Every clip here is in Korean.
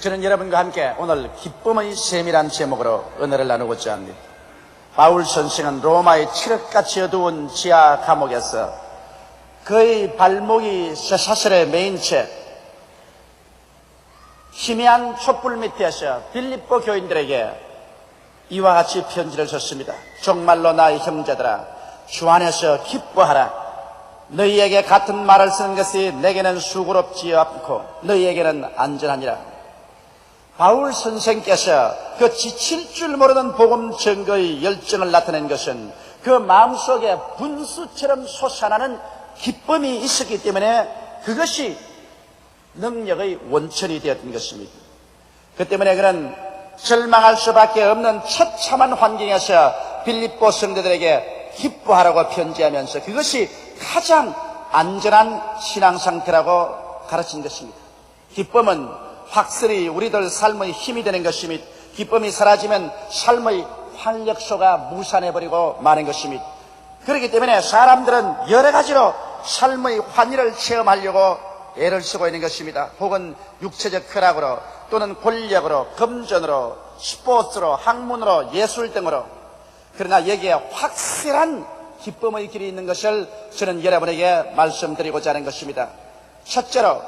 저는 여러분과 함께 오늘 기쁨의 셈이란 제목으로 은혜를 나누고자 합니다. 바울 선생은 로마의 칠흑같이 어두운 지하 감옥에서 그의 발목이 쇠사슬에 매인 채 희미한 촛불 밑에서 빌립보 교인들에게 이와 같이 편지를 썼습니다. 정말로 나의 형제들아, 주 안에서 기뻐하라. 너희에게 같은 말을 쓰는 것이 내게는 수고롭지 않고 너희에게는 안전하니라. 바울 선생께서 그 지칠 줄 모르는 복음 증거의 열정을 나타낸 것은 그 마음속에 분수처럼 솟아나는 기쁨이 있었기 때문에 그것이 능력의 원천이 되었던 것입니다. 그 때문에 그는 절망할 수밖에 없는 처참한 환경에서 빌립보 성도들에게 기뻐하라고 편지하면서 그것이 가장 안전한 신앙 상태라고 가르친 것입니다. 기쁨은 확실히 우리들 삶의 힘이 되는 것입니다. 기쁨이 사라지면 삶의 활력소가 무산해버리고 마는 것입니다. 그렇기 때문에 사람들은 여러 가지로 삶의 환희를 체험하려고 애를 쓰고 있는 것입니다. 혹은 육체적 쾌락으로 또는 권력으로, 금전으로, 스포츠로, 학문으로, 예술 등으로. 그러나 여기에 확실한 기쁨의 길이 있는 것을 저는 여러분에게 말씀드리고자 하는 것입니다. 첫째로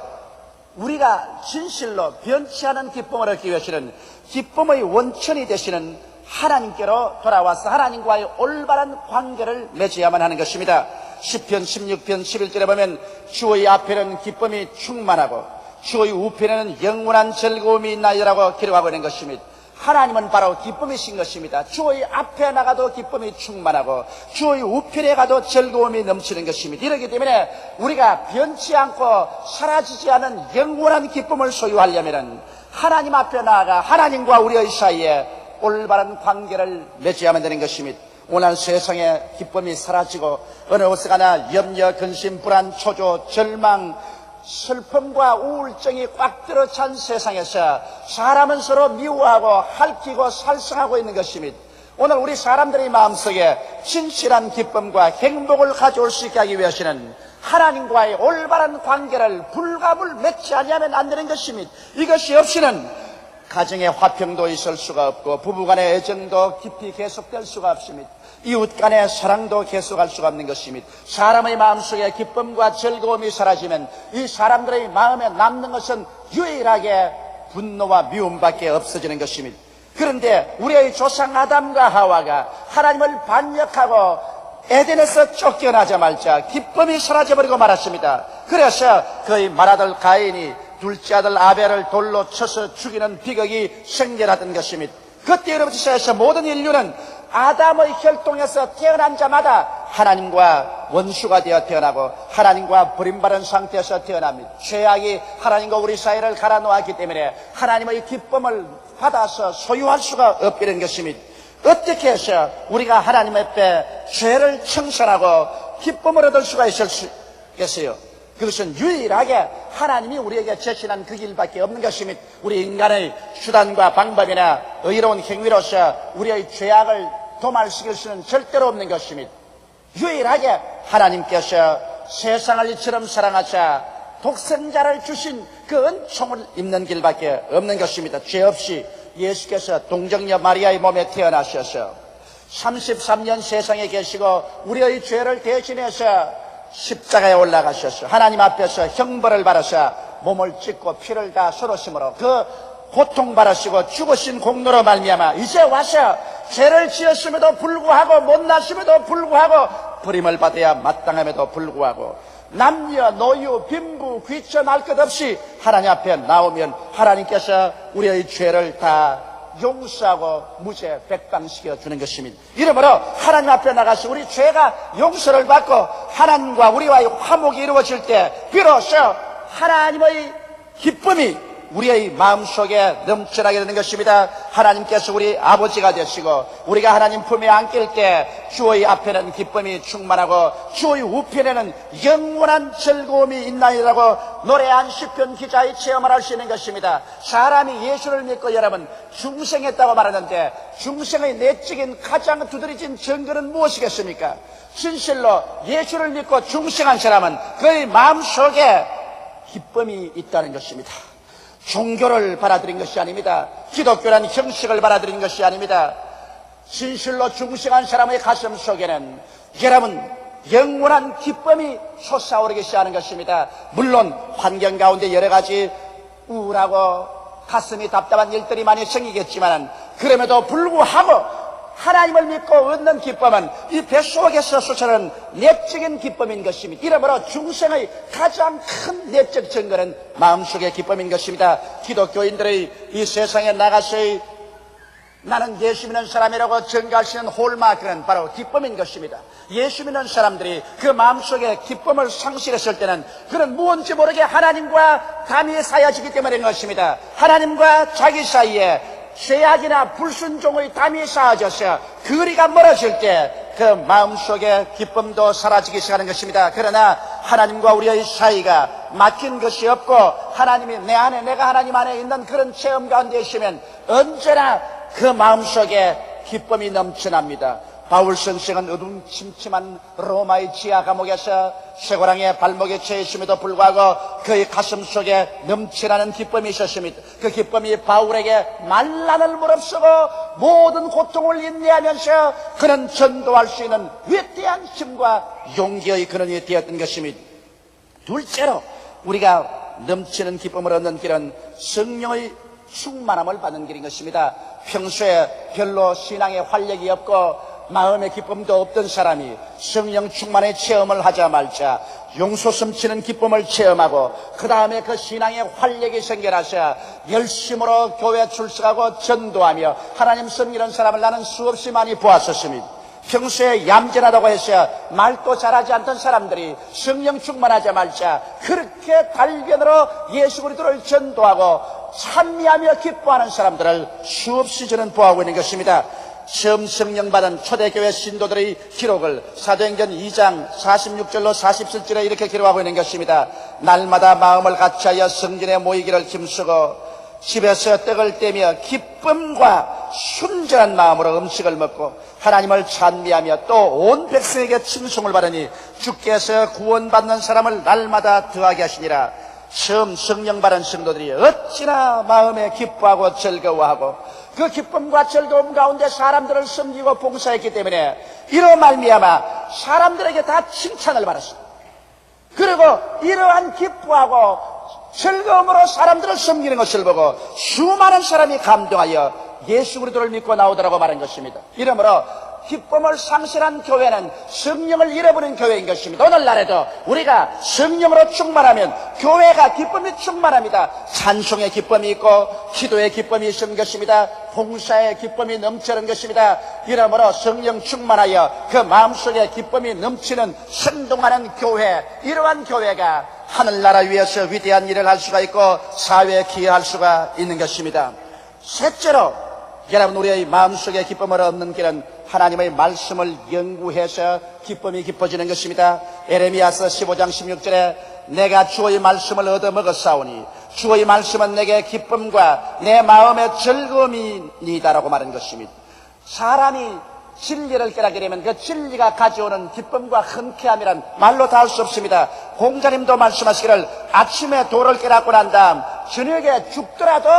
우리가 진실로 변치 않은 기쁨을 얻기 위해서는 기쁨의 원천이 되시는 하나님께로 돌아와서 하나님과의 올바른 관계를 맺어야만 하는 것입니다. 시편 16편 11절에 보면 주의 앞에는 기쁨이 충만하고 주의 우편에는 영원한 즐거움이 있나이라고 기록하고 있는 것입니다. 하나님은 바로 기쁨이신 것입니다. 주의 앞에 나가도 기쁨이 충만하고 주의 우편에 가도 즐거움이 넘치는 것입니다. 이렇기 때문에 우리가 변치 않고 사라지지 않은 영원한 기쁨을 소유하려면 하나님 앞에 나아가 하나님과 우리의 사이에 올바른 관계를 맺어야만 되는 것입니다. 오늘 세상에 기쁨이 사라지고 어느 곳에 가나 염려, 근심, 불안, 초조, 절망, 슬픔과 우울증이 꽉 들어찬 세상에서 사람은 서로 미워하고 핥히고 살성하고 있는 것입니다. 오늘 우리 사람들의 마음속에 진실한 기쁨과 행복을 가져올 수 있게 하기 위해서는 하나님과의 올바른 관계를 불갑을 맺지 않으면 안 되는 것입니다. 이것이 없이는 가정의 화평도 있을 수가 없고 부부간의 애정도 깊이 계속될 수가 없습니다. 이웃 간의 사랑도 계속할 수가 없는 것입니다. 사람의 마음속에 기쁨과 즐거움이 사라지면 이 사람들의 마음에 남는 것은 유일하게 분노와 미움밖에 없어지는 것입니다. 그런데 우리의 조상 아담과 하와가 하나님을 반역하고 에덴에서 쫓겨나자마자 기쁨이 사라져버리고 말았습니다. 그래서 그의 맏아들 가인이 둘째 아들 아벨을 돌로 쳐서 죽이는 비극이 생겨났던 것입니다. 그때로부터 모든 인류는 아담의 혈통에서 태어난 자마다 하나님과 원수가 되어 태어나고 하나님과 버림받은 상태에서 태어납니다. 죄악이 하나님과 우리 사이를 갈아놓았기 때문에 하나님의 기쁨을 받아서 소유할 수가 없게 된 것입니다. 어떻게 해서 우리가 하나님 앞에 죄를 청산하고 기쁨을 얻을 수가 있겠어요? 그것은 유일하게 하나님이 우리에게 제시한 그 길밖에 없는 것입니다. 우리 인간의 수단과 방법이나 의로운 행위로서 우리의 죄악을 도말시킬 수는 절대로 없는 것입니다. 유일하게 하나님께서 세상을 이처럼 사랑하사 독생자를 주신 그 은총을 입는 길밖에 없는 것입니다. 죄 없이 예수께서 동정녀 마리아의 몸에 태어나셔서 33년 세상에 계시고 우리의 죄를 대신해서 십자가에 올라가셔서 하나님 앞에서 형벌을 받으사 몸을 찢고 피를 다 쏟으심으로 그 고통받으시고 죽으신 공로로 말미암아 이제 와서 죄를 지었음에도 불구하고 못났음에도 불구하고 버림을 받아야 마땅함에도 불구하고 남녀, 노유, 빈부, 귀천 할 것 없이 하나님 앞에 나오면 하나님께서 우리의 죄를 다 용서하고 무죄 백방시켜 주는 것입니다. 이러므로 하나님 앞에 나가서 우리 죄가 용서를 받고 하나님과 우리와의 화목이 이루어질 때 비로소 하나님의 기쁨이 우리의 마음속에 넘쳐나게 되는 것입니다. 하나님께서 우리 아버지가 되시고 우리가 하나님 품에 안길 때 주의 앞에는 기쁨이 충만하고 주의 우편에는 영원한 즐거움이 있나이라고 노래한 시편 기자의 체험을 할 수 있는 것입니다. 사람이 예수를 믿고 여러분 중생했다고 말하는데 중생의 내적인 가장 두드러진 증거는 무엇이겠습니까? 진실로 예수를 믿고 중생한 사람은 그의 마음속에 기쁨이 있다는 것입니다. 종교를 받아들인 것이 아닙니다. 기독교란 형식을 받아들인 것이 아닙니다. 진실로 중생한 사람의 가슴 속에는 여러분 영원한 기쁨이 솟아오르기 시작하는 것입니다. 물론 환경 가운데 여러 가지 우울하고 가슴이 답답한 일들이 많이 생기겠지만 그럼에도 불구하고 하나님을 믿고 얻는 기쁨은 이 뱃속에서 솟아오르는 내적인 기쁨인 것입니다. 이러므로 중생의 가장 큰 내적 증거는 마음속의 기쁨인 것입니다. 기독교인들의 이 세상에 나가서 나는 예수 믿는 사람이라고 증거할 수 있는 홀마크는 바로 기쁨인 것입니다. 예수 믿는 사람들이 그 마음속에 기쁨을 상실했을 때는 그는 무언지 모르게 하나님과 담이 쌓여지기 때문인 것입니다. 하나님과 자기 사이에 죄악이나 불순종의 담이 쌓아져서 거리가 멀어질 때 그 마음속에 기쁨도 사라지기 시작하는 것입니다. 그러나 하나님과 우리의 사이가 막힌 것이 없고 하나님이 내 안에 내가 하나님 안에 있는 그런 체험 가운데 있으면 언제나 그 마음속에 기쁨이 넘쳐납니다. 바울 선생은 어둠침침한 로마의 지하 감옥에서 쇠고랑의 발목에 처해 있음에도 불구하고 그의 가슴 속에 넘치라는 기쁨이 있었습니다. 그 기쁨이 바울에게 만난을 무릅쓰고 모든 고통을 인내하면서 그는 전도할 수 있는 위대한 힘과 용기의 근원이 되었던 것입니다. 둘째로 우리가 넘치는 기쁨을 얻는 길은 성령의 충만함을 받는 길인 것입니다. 평소에 별로 신앙에 활력이 없고 마음의 기쁨도 없던 사람이 성령 충만의 체험을 하자 말자 용솟 넘치는 기쁨을 체험하고 그 다음에 그 신앙의 활력이 생겨나서 열심으로 교회 출석하고 전도하며 하나님 섬기는 사람을 나는 수없이 많이 보았었습니다. 평소에 얌전하다고 해서 말도 잘하지 않던 사람들이 성령 충만하자마자 그렇게 달변으로 예수 그리스도를 전도하고 찬미하며 기뻐하는 사람들을 수없이 저는 보아오고 있는 것입니다. 처음 성령 받은 초대교회 신도들의 기록을 사도행전 2장 46절로 47절에 이렇게 기록하고 있는 것입니다. 날마다 마음을 같이하여 성전에 모이기를 힘쓰고 집에서 떡을 떼며 기쁨과 순전한 마음으로 음식을 먹고 하나님을 찬미하며 또 온 백성에게 칭송을 받으니 주께서 구원받는 사람을 날마다 더하게 하시니라. 처음 성령 받은 성도들이 어찌나 마음에 기뻐하고 즐거워하고 그 기쁨과 즐거움 가운데 사람들을 섬기고 봉사했기 때문에 이로 말미암아 사람들에게 다 칭찬을 받았습니다. 그리고 이러한 기뻐하고 즐거움으로 사람들을 섬기는 것을 보고 수많은 사람이 감동하여 예수 그리스도를 믿고 나오더라고 말한 것입니다. 이러므로 기쁨을 상실한 교회는 성령을 잃어버린 교회인 것입니다. 오늘날에도 우리가 성령으로 충만하면 교회가 기쁨이 충만합니다. 찬송의 기쁨이 있고 기도의 기쁨이 있는 것입니다. 봉사의 기쁨이 넘치는 것입니다. 이러므로 성령 충만하여 그 마음속에 기쁨이 넘치는 생동하는 교회, 이러한 교회가 하늘나라 위에서 위대한 일을 할 수가 있고 사회에 기여할 수가 있는 것입니다. 셋째로 여러분 우리의 마음속에 기쁨을 얻는 길은 하나님의 말씀을 연구해서 기쁨이 깊어지는 것입니다. 에레미야서 15장 16절에 내가 주의 말씀을 얻어먹었사오니 주의 말씀은 내게 기쁨과 내 마음의 즐거움이니다라고 말한 것입니다. 사람이 진리를 깨닫게 되면 그 진리가 가져오는 기쁨과 흔쾌함이란 말로 다 할 수 없습니다. 공자님도 말씀하시기를 아침에 도를 깨닫고 난 다음 저녁에 죽더라도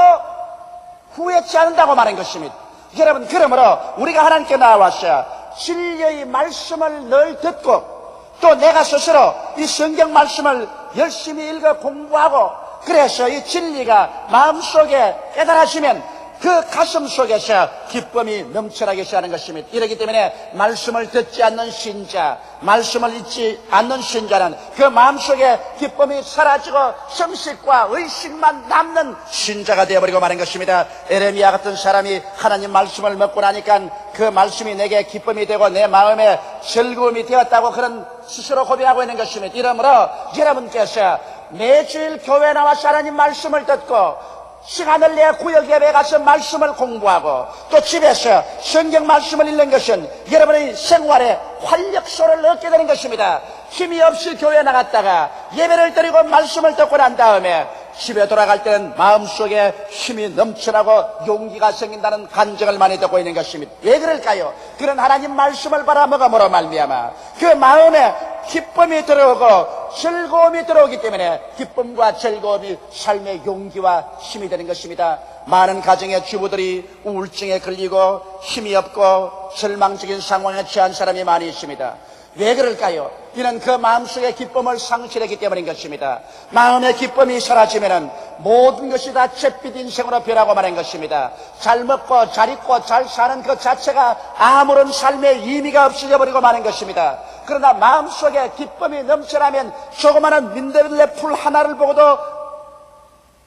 후회치 않는다고 말한 것입니다. 여러분, 그러므로 우리가 하나님께 나와서 진리의 말씀을 늘 듣고 또 내가 스스로 이 성경 말씀을 열심히 읽어 공부하고 그래서 이 진리가 마음속에 깨달아지면 그 가슴 속에서 기쁨이 넘쳐나게 시작하는 것입니다. 이렇기 때문에 말씀을 듣지 않는 신자, 말씀을 잊지 않는 신자는 그 마음속에 기쁨이 사라지고 성식과 의식만 남는 신자가 되어버리고 마는 것입니다. 에레미야 같은 사람이 하나님 말씀을 먹고 나니까 그 말씀이 내게 기쁨이 되고 내 마음에 즐거움이 되었다고 그런 스스로 고백하고 있는 것입니다. 이러므로 여러분께서 매주일 교회 나와서 하나님 말씀을 듣고 시간을 내 구역 예배에 가서 말씀을 공부하고 또 집에서 성경 말씀을 읽는 것은 여러분의 생활에 활력소를 얻게 되는 것입니다. 힘이 없이 교회에 나갔다가 예배를 드리고 말씀을 듣고 난 다음에 집에 돌아갈 때는 마음속에 힘이 넘쳐나고 용기가 생긴다는 간증을 많이 듣고 있는 것입니다. 왜 그럴까요? 그런 하나님 말씀을 바라먹음으로 말미암아 그 마음에 기쁨이 들어오고 즐거움이 들어오기 때문에 기쁨과 즐거움이 삶의 용기와 힘이 되는 것입니다. 많은 가정의 주부들이 우울증에 걸리고 힘이 없고 절망적인 상황에 처한 사람이 많이 있습니다. 왜 그럴까요? 이는 그 마음속의 기쁨을 상실했기 때문인 것입니다. 마음의 기쁨이 사라지면 모든 것이 다 잿빛 인생으로 변하고 마는 것입니다. 잘 먹고 잘 입고 잘 사는 그 자체가 아무런 삶의 의미가 없어져 버리고 마는 것입니다. 그러나 마음속에 기쁨이 넘쳐나면 조그마한 민들레 풀 하나를 보고도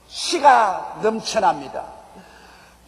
시가 넘쳐납니다.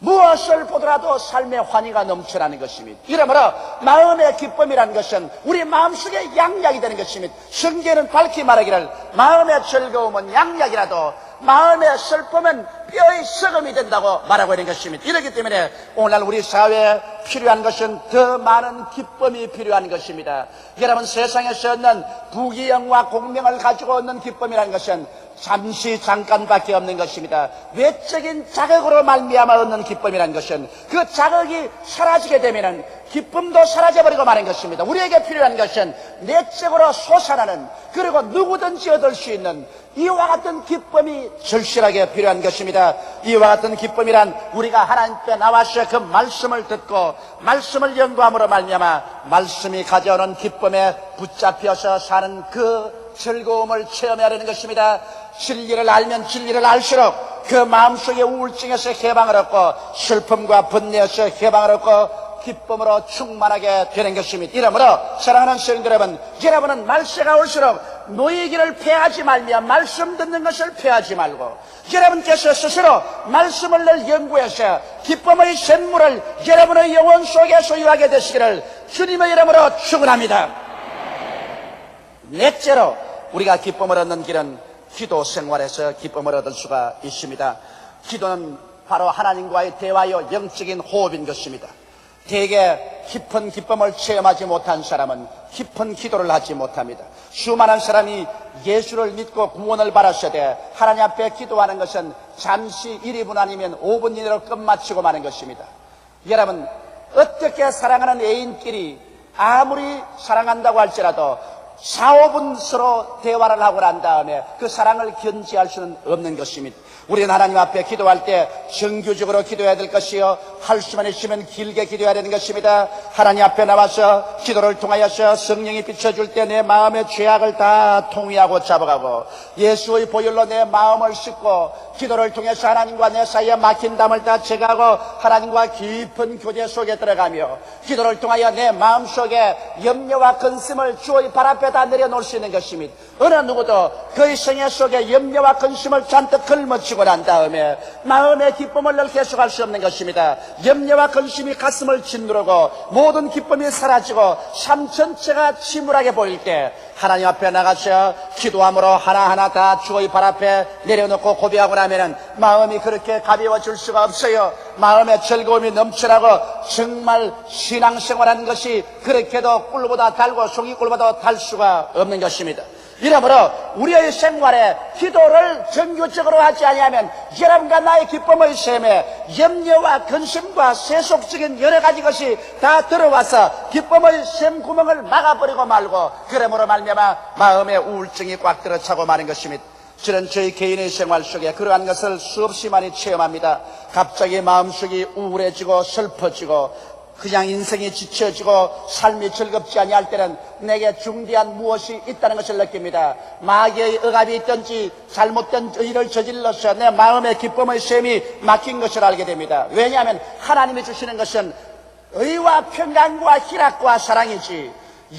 무엇을 보더라도 삶의 환희가 넘쳐나는 것입니다. 이러므로 마음의 기쁨이라는 것은 우리 마음속에 양약이 되는 것입니다. 성경은 밝히 말하기를 마음의 즐거움은 양약이라도 마음의 슬픔은 뼈의 썩음이 된다고 말하고 있는 것입니다. 이렇기 때문에 오늘날 우리 사회에 필요한 것은 더 많은 기쁨이 필요한 것입니다. 여러분, 세상에서 얻는 부귀영화 공명을 가지고 얻는 기쁨이라는 것은 잠깐밖에 없는 것입니다. 외적인 자극으로 말미암아 얻는 기쁨이라는 것은 그 자극이 사라지게 되면 기쁨도 사라져버리고 마는 것입니다. 우리에게 필요한 것은 내적으로 솟아나는, 그리고 누구든지 얻을 수 있는 이와 같은 기쁨이 절실하게 필요한 것입니다. 이와 같은 기쁨이란 우리가 하나님께 나와서 그 말씀을 듣고 말씀을 연구함으로 말미암아 말씀이 가져오는 기쁨에 붙잡혀서 사는 그 즐거움을 체험해야 하는 것입니다. 진리를 알면 진리를 알수록 그 마음속의 우울증에서 해방을 얻고 슬픔과 번뇌에서 해방을 얻고 기쁨으로 충만하게 되는 것입니다. 이러므로 사랑하는 성도 여러분, 여러분은 말세가 올수록 노이기를 패하지 말며 말씀 듣는 것을 패하지 말고 여러분께서 스스로 말씀을 늘 연구해서 기쁨의 샘물을 여러분의 영혼 속에 소유하게 되시기를 주님의 이름으로 축원합니다. 넷째로 우리가 기쁨을 얻는 길은 기도 생활에서 기쁨을 얻을 수가 있습니다. 기도는 바로 하나님과의 대화요 영적인 호흡인 것입니다. 대개 깊은 기쁨을 체험하지 못한 사람은 깊은 기도를 하지 못합니다. 수많은 사람이 예수를 믿고 구원을 받았으되 하나님 앞에 기도하는 것은 잠시 1, 2분 아니면 5분 이내로 끝마치고 마는 것입니다. 여러분, 어떻게 사랑하는 애인끼리 아무리 사랑한다고 할지라도 4, 5분 서로 대화를 하고 난 다음에 그 사랑을 견지할 수는 없는 것입니다. 우리는 하나님 앞에 기도할 때 정규적으로 기도해야 될 것이요, 할 수만 있으면 길게 기도해야 되는 것입니다. 하나님 앞에 나와서 기도를 통하여서 성령이 비춰줄 때 내 마음의 죄악을 다 통회하고 잡아가고 예수의 보혈로 내 마음을 씻고 기도를 통해서 하나님과 내 사이에 막힌 담을 다 제거하고 하나님과 깊은 교제 속에 들어가며 기도를 통하여 내 마음속에 염려와 근심을 주의 발 앞에 다 내려놓을 수 있는 것입니다. 어느 누구도 그의 생애 속에 염려와 근심을 잔뜩 걸머치고 난 다음에 마음의 기쁨을 늘 계속할 수 없는 것입니다. 염려와 근심이 가슴을 짓누르고 모든 기쁨이 사라지고 삶 전체가 침울하게 보일 때 하나님 앞에 나가서 기도함으로 하나하나 다 주의 발 앞에 내려놓고 고백하고 나면은 마음이 그렇게 가벼워질 수가 없어요. 마음의 즐거움이 넘쳐나고 정말 신앙생활하는 것이 그렇게도 꿀보다 달고 송이 꿀보다 달 수가 없는 것입니다. 이러므로 우리의 생활에 기도를 정규적으로 하지 아니하면 여러분과 나의 기쁨의 샘에 염려와 근심과 세속적인 여러 가지 것이 다 들어와서 기쁨의 샘 구멍을 막아버리고 말고 그러므로 말미암아 마음의 우울증이 꽉 들어차고 마는 것입니다. 저는 저희 개인의 생활 속에 그러한 것을 수없이 많이 체험합니다. 갑자기 마음속이 우울해지고 슬퍼지고 그냥 인생이 지쳐지고 삶이 즐겁지 아니할 때는 내게 중대한 무엇이 있다는 것을 느낍니다. 마귀의 억압이 있든지 잘못된 일을 저질러서 내 마음의 기쁨의 샘이 막힌 것을 알게 됩니다. 왜냐하면 하나님이 주시는 것은 의와 평강과 희락과 사랑이지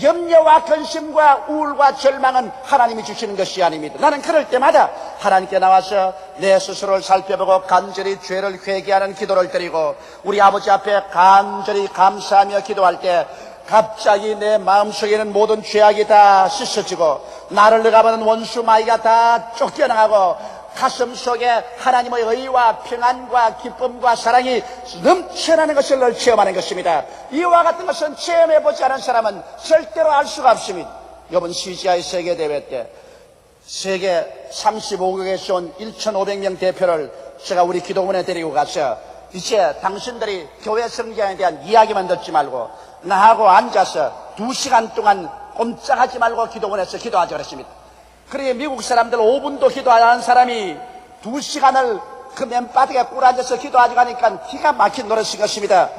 염려와 근심과 우울과 절망은 하나님이 주시는 것이 아닙니다. 나는 그럴 때마다 하나님께 나와서 내 스스로를 살펴보고 간절히 죄를 회개하는 기도를 드리고 우리 아버지 앞에 간절히 감사하며 기도할 때 갑자기 내 마음속에는 모든 죄악이 다 씻어지고 나를 억압하는 원수 마귀가 다 쫓겨나가고 가슴 속에 하나님의 의와 평안과 기쁨과 사랑이 넘쳐나는 것을 늘 체험하는 것입니다. 이와 같은 것은 체험해보지 않은 사람은 절대로 알 수가 없습니다. 이번 CGI 세계대회 때 세계 35국에서 온 1,500명 대표를 제가 우리 기도원에 데리고 가서 이제 당신들이 교회 성장에 대한 이야기만 듣지 말고 나하고 앉아서 2시간 동안 꼼짝하지 말고 기도원에서 기도하자 그랬습니다. 그러게 미국 사람들 5분도 기도 안 하는 사람이 2시간을 그 맨바닥에 꿇어앉아서 기도하지 가니까 기가 막힌 노릇인 것입니다.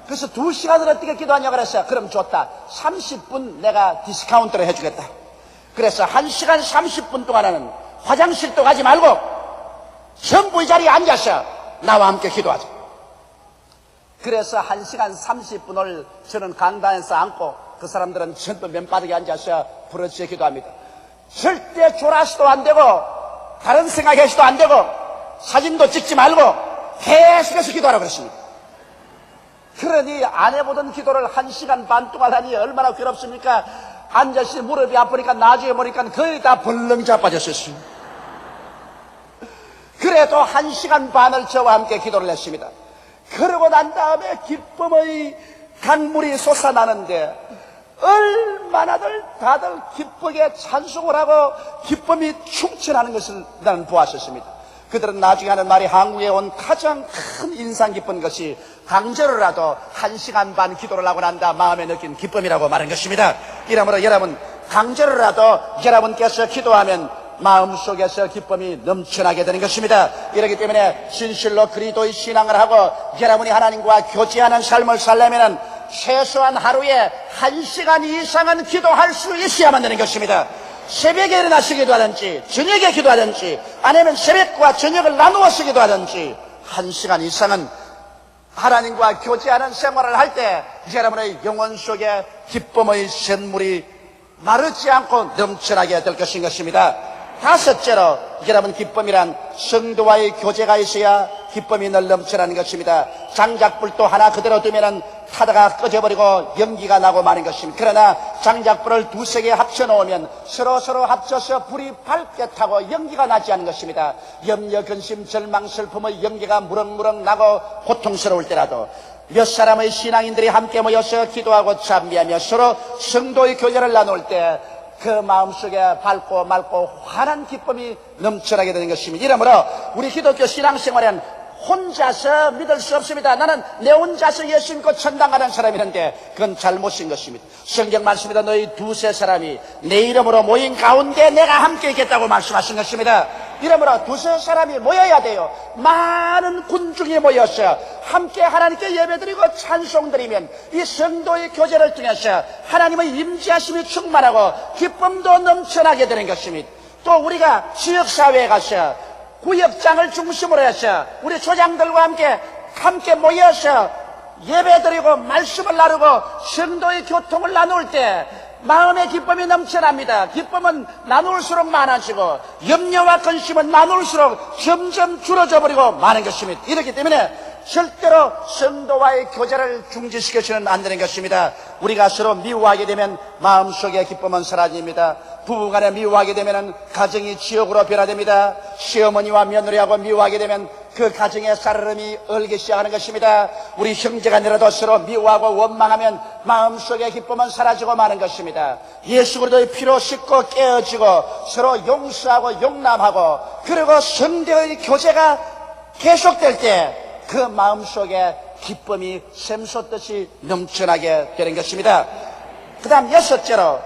그래서 2시간을 어떻게 기도하냐고 그랬어요. 그럼 좋다. 30분 내가 디스카운트를 해주겠다. 그래서 1시간 30분 동안은 화장실도 가지 말고 전부 이 자리에 앉아서 나와 함께 기도하자. 그래서 1시간 30분을 저는 강단에서 앉고 그 사람들은 전부 맨바닥에 앉아서 부르짖어 기도합니다. 절대 졸아서도 안 되고 다른 생각해서도 안 되고 사진도 찍지 말고 계속해서 기도하라고 그랬습니다. 그러니 안 해보던 기도를 1시간 반 동안 하니 얼마나 괴롭습니까? 앉아서 무릎이 아프니까 나중에 보니까 거의 다 벌렁 자빠졌었어요. 그래도 1시간 반을 저와 함께 기도를 했습니다. 그러고 난 다음에 기쁨의 강물이 솟아나는데 얼마나들 다들 기쁘게 찬송을 하고 기쁨이 충천하는 것을 나는 보았었습니다. 그들은 나중에 하는 말이 한국에 온 가장 큰 인상 깊은 것이 강제로라도 1시간 반 기도를 하고 난다 마음에 느낀 기쁨이라고 말한 것입니다. 이러므로 여러분 강제로라도 여러분께서 기도하면 마음속에서 기쁨이 넘쳐나게 되는 것입니다. 이렇기 때문에 진실로 그리스도의 신앙을 하고 여러분이 하나님과 교제하는 삶을 살려면 최소한 하루에 1시간 이상은 기도할 수 있어야만 되는 것입니다. 새벽에 일어나서 기도하든지 저녁에 기도하든지 아니면 새벽과 저녁을 나누어서 기도하든지 1시간 이상은 하나님과 교제하는 생활을 할 때 여러분의 영혼 속에 기쁨의 샘물이 마르지 않고 넘쳐나게 될 것입니다. 다섯째로 여러분 기쁨이란 성도와의 교제가 있어야 기쁨이 늘 넘쳐나는 것입니다. 장작불도 하나 그대로 두면은 타다가 꺼져버리고 연기가 나고 마는 것입니다. 그러나 장작불을 두세 개 합쳐놓으면 서로 합쳐서 불이 밝게 타고 연기가 나지 않는 것입니다. 염려, 근심, 절망, 슬픔의 연기가 무럭무럭 나고 고통스러울 때라도 몇 사람의 신앙인들이 함께 모여서 기도하고 찬미하며 서로 성도의 교제를 나눌 때 그 마음속에 밝고 맑고 환한 기쁨이 넘쳐나게 되는 것입니다. 이러므로 우리 기독교 신앙생활은 혼자서 믿을 수 없습니다. 나는 내 혼자서 예수 믿고 천당 가는 사람이는데 그건 잘못인 것입니다. 성경 말씀입니다. 너희 두세 사람이 내 이름으로 모인 가운데 내가 함께 있겠다고 말씀하신 것입니다. 이러므로 두세 사람이 모여야 돼요. 많은 군중이 모여서 함께 하나님께 예배드리고 찬송드리면 이 성도의 교제를 통해서 하나님의 임재하심이 충만하고 기쁨도 넘쳐나게 되는 것입니다. 또 우리가 지역사회에 가서 구역장을 중심으로 해서 우리 조장들과 함께 모여서 예배드리고 말씀을 나누고 성도의 교통을 나눌 때 마음의 기쁨이 넘쳐납니다. 기쁨은 나눌수록 많아지고 염려와 근심은 나눌수록 점점 줄어져 버리고 많은 것입니다. 이렇기 때문에 절대로 성도와의 교제를 중지시켜서는 안 되는 것입니다. 우리가 서로 미워하게 되면 마음속의 기쁨은 사라집니다. 부부간에 미워하게 되면 가정이 지옥으로 변화됩니다. 시어머니와 며느리하고 미워하게 되면 그 가정의 살얼음이 얼기 시작하는 것입니다. 우리 형제간이라도 서로 미워하고 원망하면 마음속의 기쁨은 사라지고 마는 것입니다. 예수 그리스도의 피로 씻고 깨어지고 서로 용서하고 용납하고 그리고 성도의 교제가 계속될 때 그 마음속에 기쁨이 샘솟듯이 넘쳐나게 되는 것입니다. 그 다음 여섯째로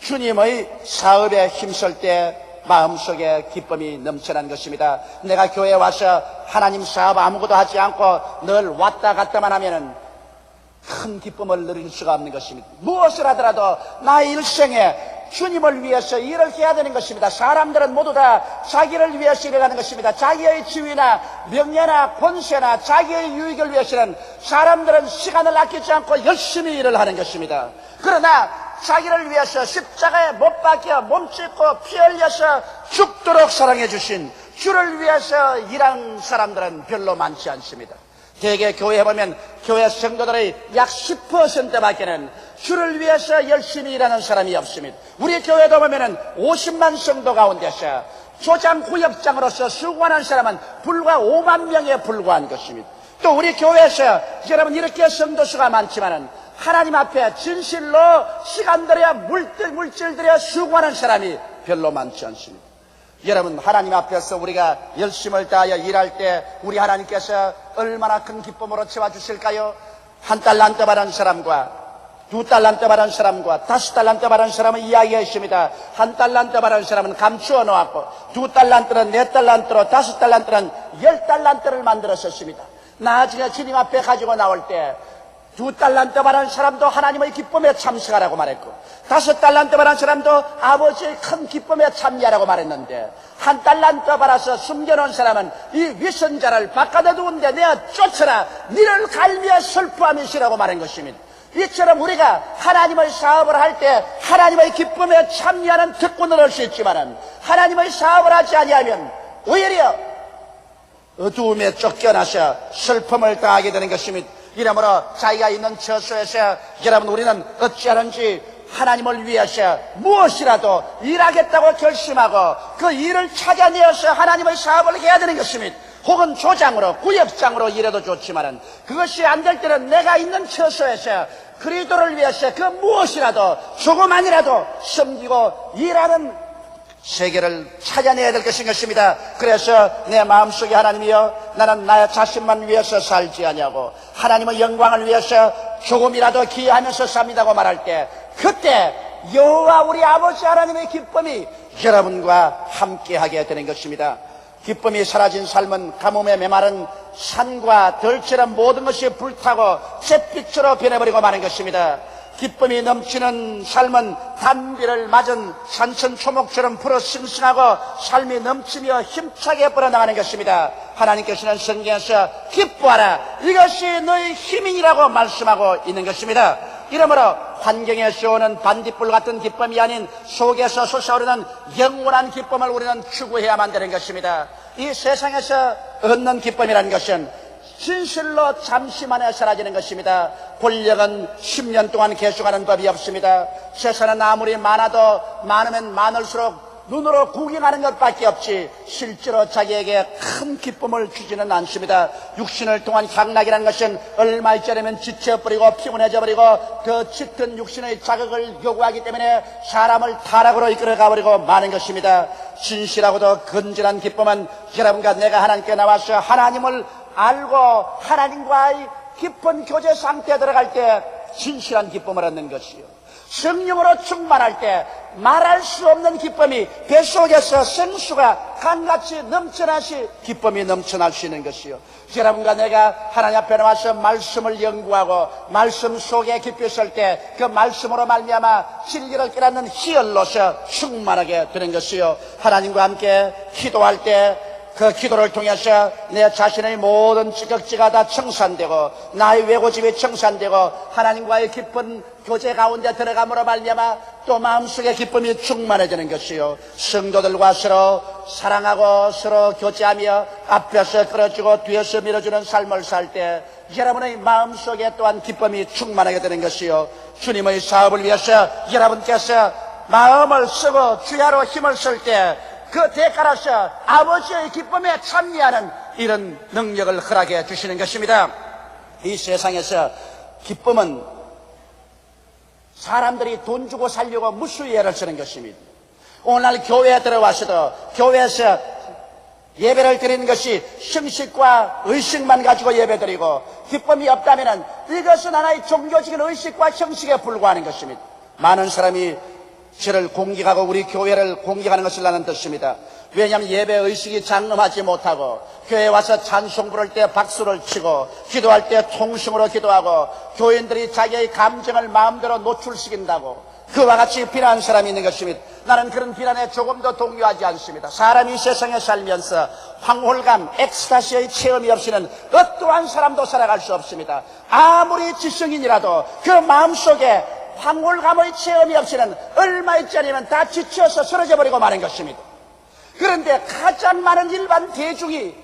주님의 사업에 힘쓸 때 마음속에 기쁨이 넘쳐나는 것입니다. 내가 교회에 와서 하나님 사업 아무것도 하지 않고 늘 왔다 갔다만 하면은 큰 기쁨을 누릴 수가 없는 것입니다. 무엇을 하더라도 나의 일생에 주님을 위해서 일을 해야 되는 것입니다. 사람들은 모두 다 자기를 위해서 일하는 것입니다. 자기의 지위나 명예나 권세나 자기의 유익을 위해서는 사람들은 시간을 아끼지 않고 열심히 일을 하는 것입니다. 그러나 자기를 위해서 십자가에 못 박혀 몸짓고 피 흘려서 죽도록 사랑해 주신 주를 위해서 일하는 사람들은 별로 많지 않습니다. 대개 교회에 보면 교회 성도들의 약 10%밖에는 주를 위해서 열심히 일하는 사람이 없습니다. 우리 교회도 보면은 50만 성도 가운데서 조장 구역장으로서 수고하는 사람은 불과 5만 명에 불과한 것입니다. 또 우리 교회에서 여러분 이렇게 성도 수가 많지만은 하나님 앞에 진실로 시간 들여 물질 들여 수고하는 사람이 별로 많지 않습니다. 여러분 하나님 앞에서 우리가 열심을 다하여 일할 때 우리 하나님께서 얼마나 큰 기쁨으로 채워주실까요? 한 달란트 받은 사람과 2달란트 받은 사람과 5달란트 받은 사람은 이야기했습니다. 1달란트 받은 사람은 감추어 놓았고 2달란트는 4달란트로 5달란트는 10달란트를 만들었었습니다. 나중에 주님 앞에 가지고 나올 때 2달란트 받은 사람도 하나님의 기쁨에 참석하라고 말했고 5달란트 받은 사람도 아버지의 큰 기쁨에 참여하라고 말했는데 1달란트 받아서 숨겨놓은 사람은 이 위선자를 바깥에 두는데 내가 쫓아라 니를 갈미어 슬퍼함이시라고 말한 것입니다. 이처럼 우리가 하나님의 사업을 할 때 하나님의 기쁨에 참여하는 특권을 얻을 수 있지만 하나님의 사업을 하지 아니하면 오히려 어두움에 쫓겨나서 슬픔을 당하게 되는 것입니다. 이러므로 자기가 있는 처소에서 여러분 우리는 어찌하는지 하나님을 위해서 무엇이라도 일하겠다고 결심하고 그 일을 찾아내어서 하나님의 사업을 해야 되는 것입니다. 혹은 조장으로 구역장으로 일해도 좋지만 그것이 안 될 때는 내가 있는 처소에서 그리스도를 위해서 그 무엇이라도 조그만이라도 섬기고 일하는 세계를 찾아내야 될 것입니다. 그래서 내 마음속에 하나님이여 나는 나의 자신만 위해서 살지 아니하고 하나님의 영광을 위해서 조금이라도 기여하면서 삽니다고 말할 때 그때 여호와 우리 아버지 하나님의 기쁨이 여러분과 함께하게 되는 것입니다. 기쁨이 사라진 삶은 가뭄에 메마른 산과 들처럼 모든 것이 불타고 잿빛으로 변해버리고 마는 것입니다. 기쁨이 넘치는 삶은 단비를 맞은 산천초목처럼 풀어 싱싱하고 삶이 넘치며 힘차게 뻗어나가는 것입니다. 하나님께서는 성경에서 기뻐하라 이것이 너의 힘이라고 말씀하고 있는 것입니다. 이러므로 환경에서 오는 반딧불 같은 기쁨이 아닌 속에서 솟아오르는 영원한 기쁨을 우리는 추구해야만 되는 것입니다. 이 세상에서 얻는 기쁨이라는 것은 진실로 잠시만에 사라지는 것입니다. 권력은 10년 동안 계속하는 법이 없습니다. 세상은 아무리 많으면 많을수록 눈으로 구경하는 것밖에 없지 실제로 자기에게 큰 기쁨을 주지는 않습니다. 육신을 통한 향락이라는 것은 얼마 있지 않으면 지쳐버리고 피곤해져버리고 더 짙은 육신의 자극을 요구하기 때문에 사람을 타락으로 이끌어가버리고 마는 것입니다. 진실하고도 건전한 기쁨은 여러분과 내가 하나님께 나와서 하나님을 알고 하나님과의 깊은 교제 상태에 들어갈 때 진실한 기쁨을 얻는 것이요, 성령으로 충만할 때 말할 수 없는 기쁨이 뱃속에서 생수가 강같이 넘쳐나시 기쁨이 넘쳐날 수 있는 것이요, 여러분과 내가 하나님 앞에 나와서 말씀을 연구하고 말씀 속에 깊이 있을 때 그 말씀으로 말미암아 진리를 깨닫는 희열로서 충만하게 되는 것이요, 하나님과 함께 기도할 때 그 기도를 통해서 내 자신의 모든 지각지가 다 청산되고 나의 외고집이 청산되고 하나님과의 깊은 교제 가운데 들어감으로 말미암아 또 마음속에 기쁨이 충만해지는 것이요, 성도들과 서로 사랑하고 서로 교제하며 앞에서 끌어주고 뒤에서 밀어주는 삶을 살 때 여러분의 마음속에 또한 기쁨이 충만하게 되는 것이요, 주님의 사업을 위해서 여러분께서 마음을 쓰고 주야로 힘을 쓸 때 그 대가로서 아버지의 기쁨에 참여하는 이런 능력을 허락해 주시는 것입니다. 이 세상에서 기쁨은 사람들이 돈 주고 살려고 무수히 애를 쓰는 것입니다. 오늘 교회에 들어와서도 교회에서 예배를 드리는 것이 형식과 의식만 가지고 예배드리고 기쁨이 없다면 이것은 하나의 종교적인 의식과 형식에 불과하는 것입니다. 많은 사람이 저를 공격하고 우리 교회를 공격하는 것을 나는 듣습니다. 왜냐하면 예배 의식이 장엄하지 못하고 교회에 와서 찬송 부를 때 박수를 치고 기도할 때 통성으로 기도하고 교인들이 자기의 감정을 마음대로 노출시킨다고 그와 같이 비난하는 사람이 있는 것입니다. 나는 그런 비난에 조금도 동요하지 않습니다. 사람이 세상에 살면서 황홀감, 엑스타시의 체험이 없이는 어떠한 사람도 살아갈 수 없습니다. 아무리 지성인이라도 그 마음속에 황홀감의 체험이 없이는 얼마 있지 않으면 다 지쳐서 쓰러져 버리고 마는 것입니다. 그런데 가장 많은 일반 대중이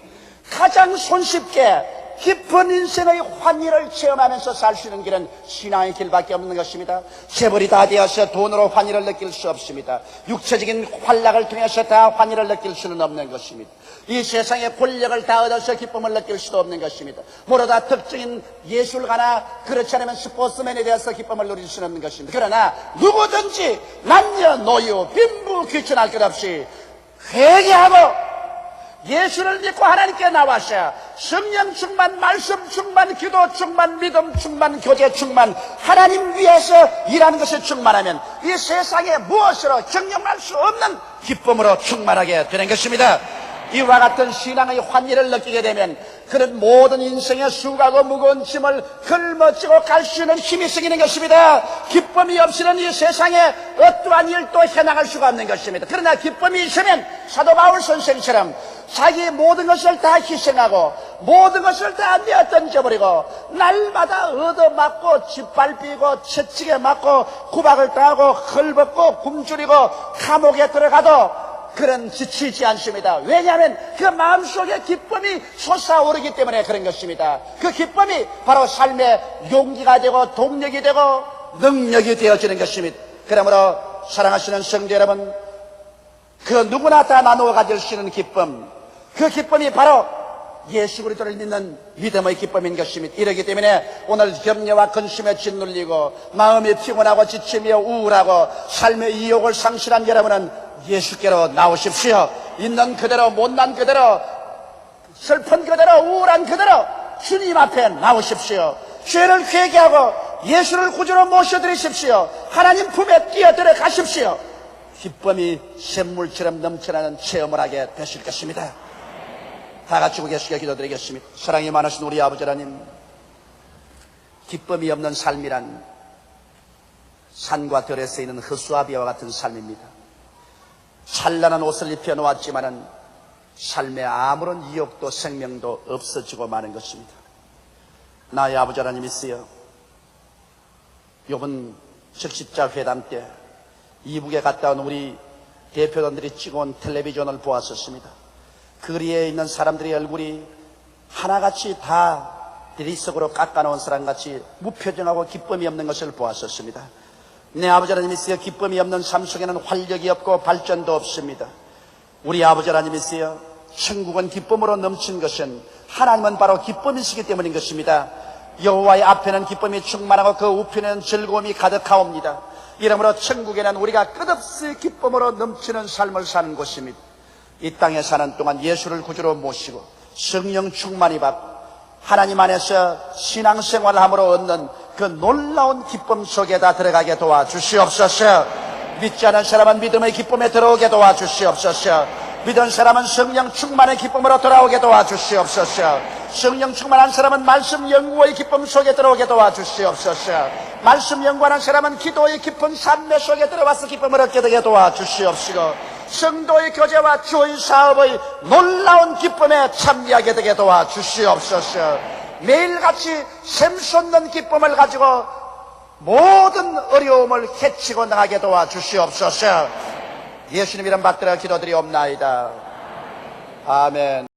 가장 손쉽게 깊은 인생의 환희를 체험하면서 살 수 있는 길은 신앙의 길밖에 없는 것입니다. 재벌이 다 되어서 돈으로 환희를 느낄 수 없습니다. 육체적인 활락을 통해서 다 환희를 느낄 수는 없는 것입니다. 이 세상의 권력을 다 얻어서 기쁨을 느낄 수도 없는 것입니다. 모두 특정인 예술가나 그렇지 않으면 스포츠맨에 대해서 기쁨을 누릴 수는 없는 것입니다. 그러나 누구든지 남녀노유 빈부 귀천할 것 없이 회개하고 예수를 믿고 하나님께 나와서 성령 충만, 말씀 충만, 기도 충만, 믿음 충만, 교제 충만, 하나님 위해서 일하는 것이 충만하면 이 세상에 무엇으로 경영할 수 없는 기쁨으로 충만하게 되는 것입니다. 이와 같은 신앙의 환희를 느끼게 되면 그런 모든 인생의 수고하고 무거운 짐을 걸머쥐고 갈 수 있는 힘이 생기는 것입니다. 기쁨이 없이는 이 세상에 어떠한 일도 해나갈 수가 없는 것입니다. 그러나 기쁨이 있으면 사도 바울 선생처럼 자기 모든 것을 다 희생하고 모든 것을 다 내어 던져버리고 날마다 얻어맞고 짓밟히고 채찍에 맞고 구박을 당하고 헐벗고 굶주리고 감옥에 들어가도 그런 지치지 않습니다. 왜냐하면 그 마음속에 기쁨이 솟아오르기 때문에 그런 것입니다. 그 기쁨이 바로 삶의 용기가 되고 동력이 되고 능력이 되어지는 것입니다. 그러므로 사랑하시는 성도 여러분, 그 누구나 다 나누어 가질 수 있는 기쁨, 그 기쁨이 바로 예수 그리스도를 믿는 믿음의 기쁨인 것입니다. 이러기 때문에 오늘 염려와 근심에 짓눌리고 마음이 피곤하고 지치며 우울하고 삶의 이욕을 상실한 여러분은 예수께로 나오십시오. 있는 그대로, 못난 그대로, 슬픈 그대로, 우울한 그대로 주님 앞에 나오십시오. 죄를 회개하고 예수를 구주로 모셔드리십시오. 하나님 품에 뛰어들어 가십시오. 기쁨이 샘물처럼 넘쳐나는 체험을 하게 되실 것입니다. 다 같이 예수께 기도드리겠습니다. 사랑이 많으신 우리 아버지 하나님, 기쁨이 없는 삶이란 산과 들에 쓰이는 허수아비와 같은 삶입니다. 찬란한 옷을 입혀놓았지만은 삶에 아무런 이욕도 생명도 없어지고 마는 것입니다. 나의 아버지 하나님이시여, 요번 적십자 회담 때 이북에 갔다 온 우리 대표단들이 찍어온 텔레비전을 보았었습니다. 거리에 있는 사람들의 얼굴이 하나같이 다 대리석으로 깎아놓은 사람같이 무표정하고 기쁨이 없는 것을 보았었습니다. 내 아버지 하나님이시여, 기쁨이 없는 삶 속에는 활력이 없고 발전도 없습니다. 우리 아버지 하나님이시여, 천국은 기쁨으로 넘친 것은 하나님은 바로 기쁨이시기 때문인 것입니다. 여호와의 앞에는 기쁨이 충만하고 그 우편에는 즐거움이 가득하옵니다. 이러므로 천국에는 우리가 끝없이 기쁨으로 넘치는 삶을 사는 곳입니다. 이 땅에 사는 동안 예수를 구주로 모시고 성령 충만히 받고 하나님 안에서 신앙생활을 함으로 얻는 그 놀라운 기쁨 속에다 들어가게 도와주시옵소서. 믿지 않은 사람은 믿음의 기쁨에 들어오게 도와주시옵소서. 믿은 사람은 성령 충만의 기쁨으로 돌아오게 도와주시옵소서. 성령 충만한 사람은 말씀 연구의 기쁨 속에 들어오게 도와주시옵소서. 말씀 연구하는 사람은 기도의 깊은 삶내 속에 들어와서 기쁨을 얻게 되게 도와주시옵시고, 성도의 교제와 주의 사업의 놀라운 기쁨에 참여하게 되게 도와주시옵소서. 매일같이 샘솟는 기쁨을 가지고 모든 어려움을 헤치고 나가게 도와주시옵소서. 예수님 이름 받들어 기도드리옵나이다. 아멘.